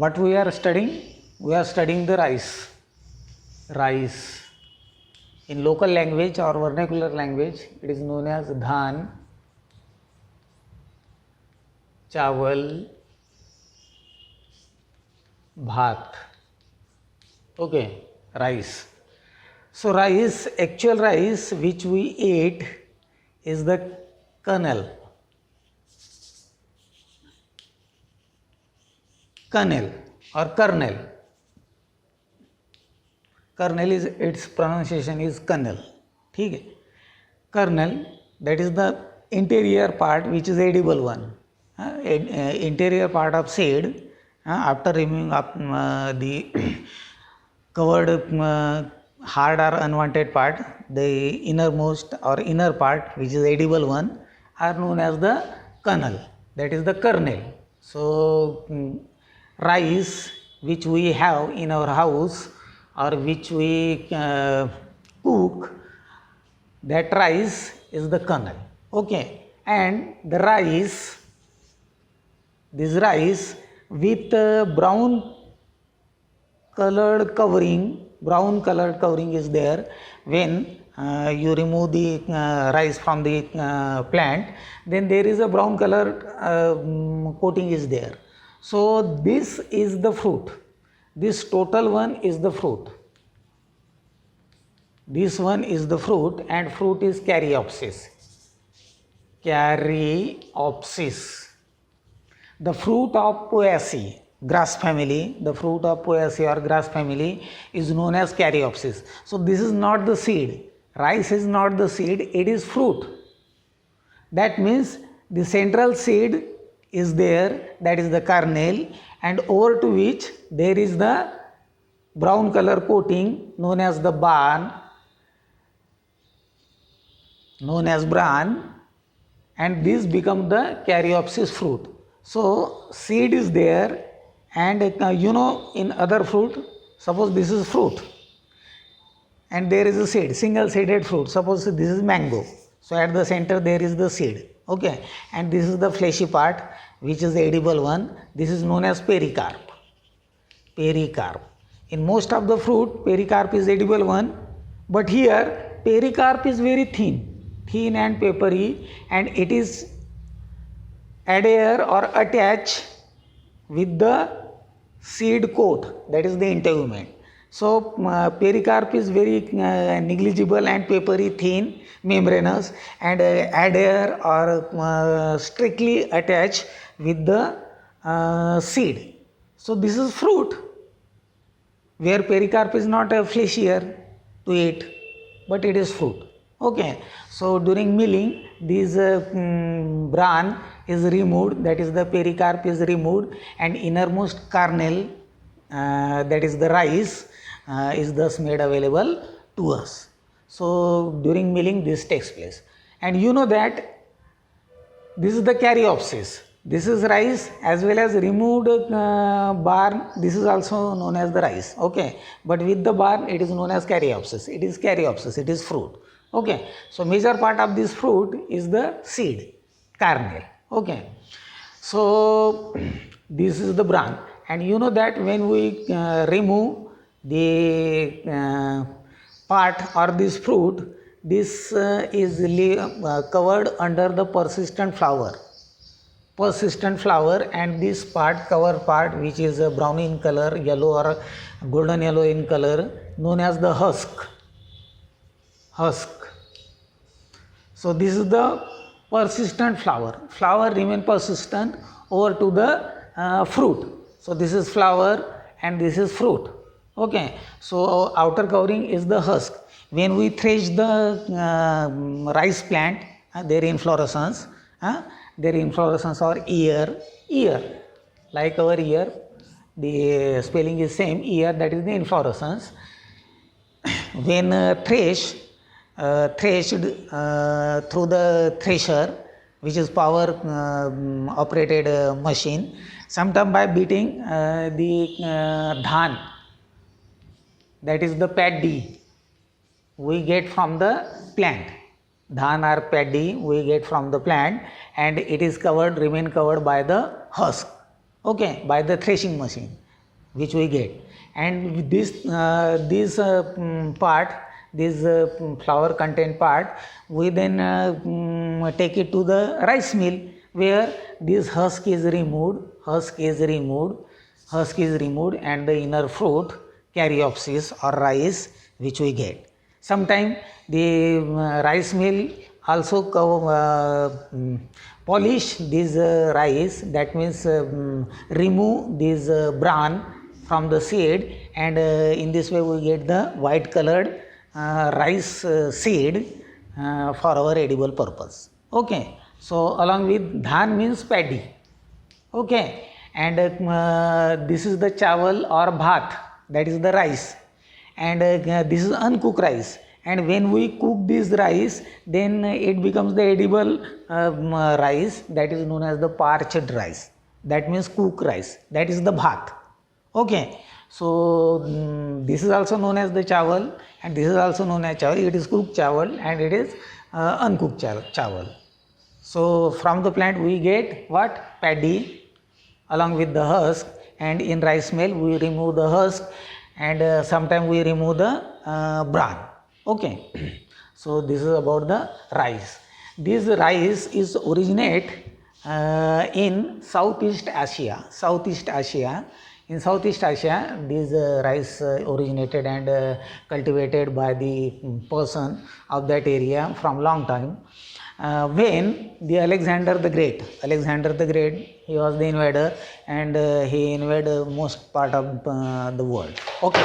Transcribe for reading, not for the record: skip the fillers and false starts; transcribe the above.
What we are studying? We are studying the rice. Rice. In local language or vernacular language, it is known as dhan, chawal, bhat. Okay, rice. So rice, actual rice which we ate is the kernel. Kernel or kernel. Kernel is, its pronunciation is kernel. ठीक है. Kernel, that is the interior part which is edible one. Interior part of seed, after removing the covered hard or unwanted part, the innermost or inner part which is edible one are known as the kernel. That is the kernel. So rice which we have in our house or which we cook, that rice is the kernel. Okay, and the rice, this rice with brown colored covering is there. When you remove the rice from the plant, then there is a brown colored coating is there. So this is the fruit. This total one is the fruit. This one is the fruit, and fruit is Caryopsis. Caryopsis. The fruit of Poaceae, grass family, the fruit of Poaceae or grass family is known as Caryopsis. So this is not the seed. Rice is not the seed, it is fruit. That means the central seed is there, that is the kernel, and over to which there is the brown color coating known as the bran, and this become the Caryopsis fruit. So seed is there, and in other fruit, suppose this is fruit and there is a seed, single seeded fruit, suppose this is mango. So at the center there is the seed. Okay, and this is the fleshy part which is the edible one. This is known as pericarp. Pericarp. In most of the fruit, pericarp is edible one, but here pericarp is very thin and papery, and it is adhere or attach with the seed coat, that is the integument. So pericarp is very negligible and papery, thin, membranous, and adhere or strictly attached with the seed. So this is fruit, where pericarp is not fleshier to eat, but it is fruit. Okay, so during milling, this bran is removed, that is the pericarp is removed, and innermost kernel, that is the rice, is thus made available to us. So during milling this takes place, and you know that this is the Caryopsis. This is rice as well as removed barn. This is also known as the rice. Okay, but with the barn it is known as Caryopsis. It is Caryopsis. It is fruit. Okay, so major part of this fruit is the seed, kernel. Okay, so this is the bran, and you know that when we remove the part or this fruit, this is covered under the persistent flower, and this part, cover part, which is brown in color, yellow or golden yellow in color, known as the husk. So this is the persistent flower remain persistent over to the fruit. So this is flower and this is fruit. Okay, so outer covering is the husk. When we thresh the rice plant, their inflorescence or ear, like our ear, the spelling is same, ear, that is the inflorescence. When threshed through the thresher, which is power operated machine, sometime by beating the dhan, that is the paddy, we get from the plant. Dhan or paddy we get from the plant, and it is remain covered by the husk. Okay, by the threshing machine. which we get, and with this part, this flour content part, we then take it to the rice mill, where this husk is removed, and the inner fruit, caryopsis or rice, which we get. Sometimes the rice mill also polish this rice, that means remove this bran from the seed, and in this way we get the white colored rice seed for our edible purpose. Okay, so along with dhan means paddy. Okay, and this is the chawal or bhat, that is the rice, and this is uncooked rice, and when we cook this rice, then it becomes the edible rice, that is known as the parched rice, that means cooked rice, that is the bhat. Okay, so this is also known as the chawal, and this is also known as chawal. It is cooked chawal and it is uncooked chawal. So from the plant we get what? Paddy along with the husk, and in rice mill we remove the husk, and sometimes we remove the bran. Okay, so this is about the rice. This rice is originate in Southeast Asia. In Southeast Asia, this rice originated and cultivated by the person of that area from long time. When the Alexander the Great, he was the invader, and he invaded most part of the world. Okay,